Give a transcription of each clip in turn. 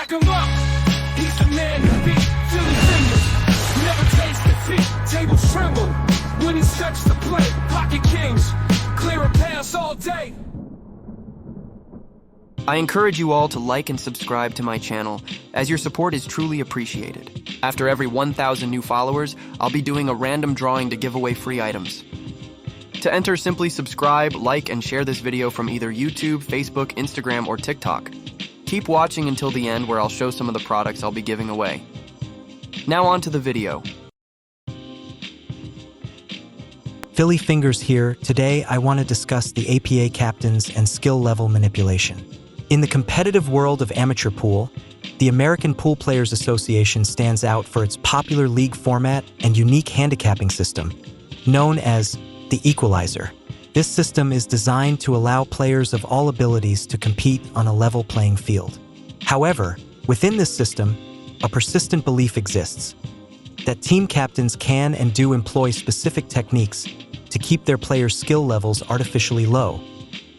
Back him up. He's the man to beat. Philly Fingers. Never taste defeat. Tables tremble when he steps to play. Pocket kings. Clear a pass all day. I encourage you all to like and subscribe to my channel, as your support is truly appreciated. After every 1,000 new followers, I'll be doing a random drawing to give away free items. To enter, simply subscribe, like, and share this video from either YouTube, Facebook, Instagram, or TikTok. Keep watching until the end, where I'll show some of the products I'll be giving away. Now on to the video. Philly Fingers here. Today I want to discuss the APA captains and skill level manipulation. In the competitive world of amateur pool, the American Pool Players Association stands out for its popular league format and unique handicapping system, known as the equalizer. This system is designed to allow players of all abilities to compete on a level playing field. However, within this system, a persistent belief exists that team captains can and do employ specific techniques to keep their players' skill levels artificially low,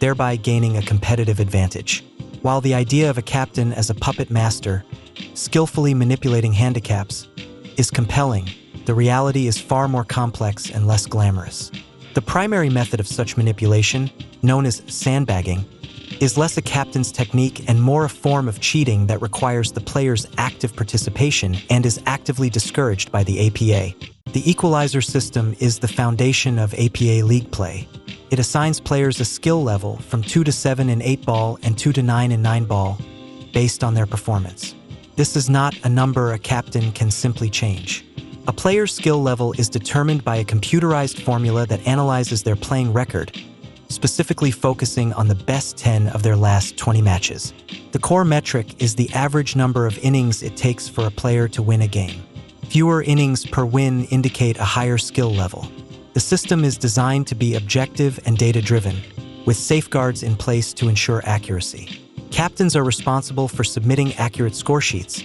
thereby gaining a competitive advantage. While the idea of a captain as a puppet master, skillfully manipulating handicaps, is compelling, the reality is far more complex and less glamorous. The primary method of such manipulation, known as sandbagging, is less a captain's technique and more a form of cheating that requires the player's active participation and is actively discouraged by the APA. The equalizer system is the foundation of APA league play. It assigns players a skill level from 2 to 7 in 8-ball and 2 to 9 in 9-ball based on their performance. This is not a number a captain can simply change. A player's skill level is determined by a computerized formula that analyzes their playing record, specifically focusing on the best 10 of their last 20 matches. The core metric is the average number of innings it takes for a player to win a game. Fewer innings per win indicate a higher skill level. The system is designed to be objective and data-driven, with safeguards in place to ensure accuracy. Captains are responsible for submitting accurate score sheets,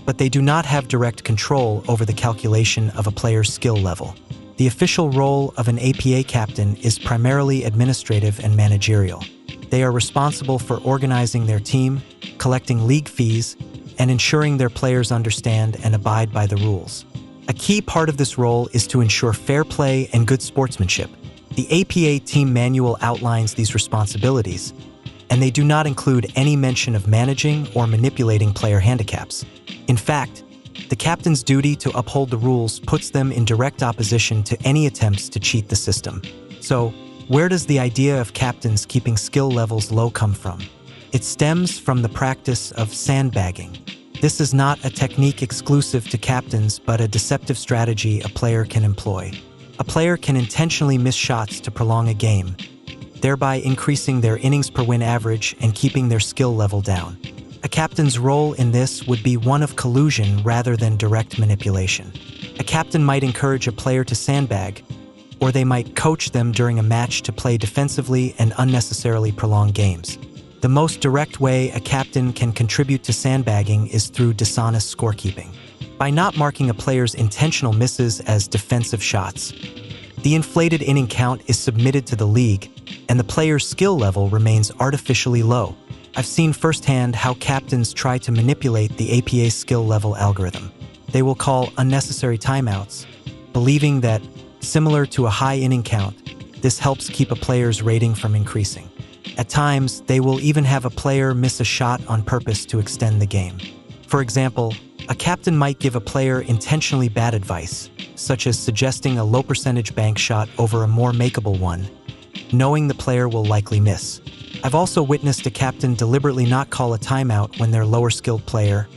but they do not have direct control over the calculation of a player's skill level. The official role of an APA captain is primarily administrative and managerial. They are responsible for organizing their team, collecting league fees, and ensuring their players understand and abide by the rules. A key part of this role is to ensure fair play and good sportsmanship. The APA team manual outlines these responsibilities, and they do not include any mention of managing or manipulating player handicaps. In fact, the captain's duty to uphold the rules puts them in direct opposition to any attempts to cheat the system. So, where does the idea of captains keeping skill levels low come from? It stems from the practice of sandbagging. This is not a technique exclusive to captains, but a deceptive strategy a player can employ. A player can intentionally miss shots to prolong a game, thereby increasing their innings per win average and keeping their skill level down. A captain's role in this would be one of collusion rather than direct manipulation. A captain might encourage a player to sandbag, or they might coach them during a match to play defensively and unnecessarily prolong games. The most direct way a captain can contribute to sandbagging is through dishonest scorekeeping. By not marking a player's intentional misses as defensive shots, the inflated inning count is submitted to the league, and the player's skill level remains artificially low. I've seen firsthand how captains try to manipulate the APA skill level algorithm. They will call unnecessary timeouts, believing that, similar to a high inning count, this helps keep a player's rating from increasing. At times, they will even have a player miss a shot on purpose to extend the game. For example, a captain might give a player intentionally bad advice, such as suggesting a low-percentage bank shot over a more makeable one, knowing the player will likely miss. I've also witnessed a captain deliberately not call a timeout when their lower-skilled player,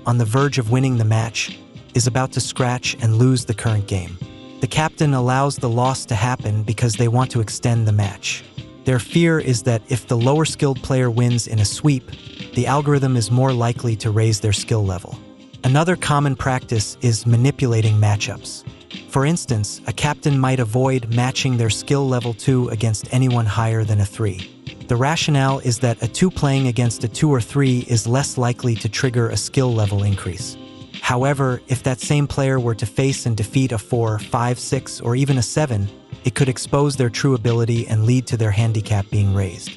on the verge of winning the match, is about to scratch and lose the current game. The captain allows the loss to happen because they want to extend the match. Their fear is that if the lower-skilled player wins in a sweep, the algorithm is more likely to raise their skill level. Another common practice is manipulating matchups. For instance, a captain might avoid matching their skill level 2 against anyone higher than a 3. The rationale is that a 2 playing against a 2 or 3 is less likely to trigger a skill level increase. However, if that same player were to face and defeat a 4, 5, 6, or even a 7, it could expose their true ability and lead to their handicap being raised.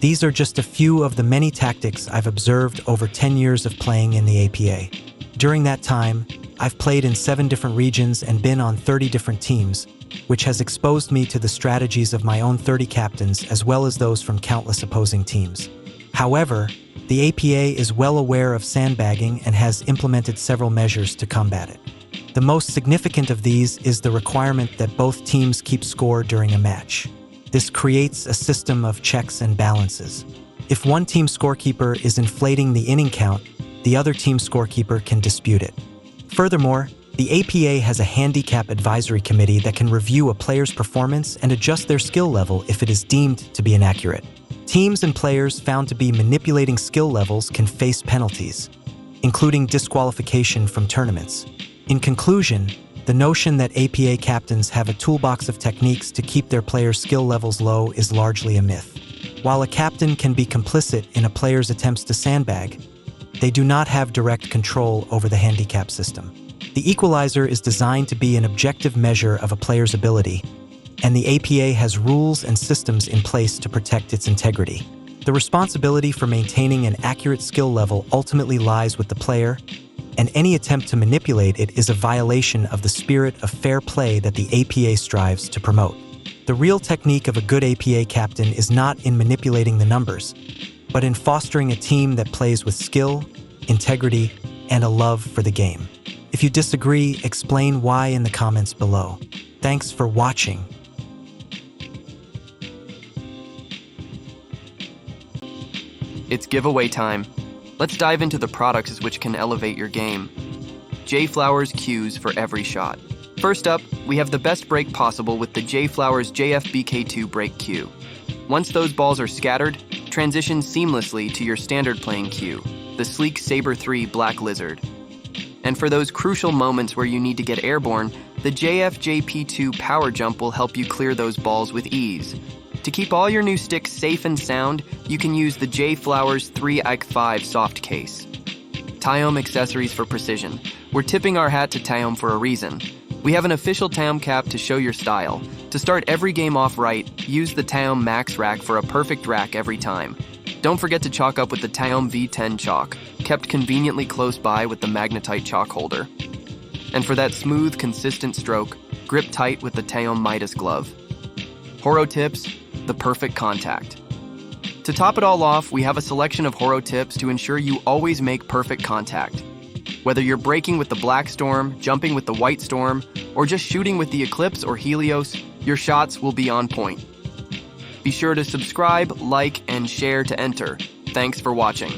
These are just a few of the many tactics I've observed over 10 years of playing in the APA. During that time, I've played in 7 different regions and been on 30 different teams, which has exposed me to the strategies of my own 30 captains as well as those from countless opposing teams. However, the APA is well aware of sandbagging and has implemented several measures to combat it. The most significant of these is the requirement that both teams keep score during a match. This creates a system of checks and balances. If one team scorekeeper is inflating the inning count, the other team scorekeeper can dispute it. Furthermore, the APA has a handicap advisory committee that can review a player's performance and adjust their skill level if it is deemed to be inaccurate. Teams and players found to be manipulating skill levels can face penalties, including disqualification from tournaments. In conclusion, the notion that APA captains have a toolbox of techniques to keep their players' skill levels low is largely a myth. While a captain can be complicit in a player's attempts to sandbag, they do not have direct control over the handicap system. The equalizer is designed to be an objective measure of a player's ability, and the APA has rules and systems in place to protect its integrity. The responsibility for maintaining an accurate skill level ultimately lies with the player, and any attempt to manipulate it is a violation of the spirit of fair play that the APA strives to promote. The real technique of a good APA captain is not in manipulating the numbers, but in fostering a team that plays with skill, integrity, and a love for the game. If you disagree, explain why in the comments below. Thanks for watching. It's giveaway time. Let's dive into the products which can elevate your game. J-Flowers cues for every shot. First up, we have the best break possible with the J-Flowers JFBK2 break cue. Once those balls are scattered, transition seamlessly to your standard playing cue, the sleek Saber 3 Black Lizard. And for those crucial moments where you need to get airborne, the JFJP2 Power Jump will help you clear those balls with ease. To keep all your new sticks safe and sound, you can use the J-Flowers 3 Ike 5 soft case. Taillom accessories for precision. We're tipping our hat to Taillom for a reason. We have an official Taillom cap to show your style. To start every game off right, use the Taillom Max Rack for a perfect rack every time. Don't forget to chalk up with the Taillom V10 chalk, kept conveniently close by with the magnetite chalk holder. And for that smooth, consistent stroke, grip tight with the Taillom Midas glove. Horo tips, the perfect contact. To top it all off, we have a selection of Horo tips to ensure you always make perfect contact. Whether you're breaking with the Black Storm, jumping with the White Storm, or just shooting with the Eclipse or Helios, your shots will be on point. Be sure to subscribe, like, and share to enter. Thanks for watching.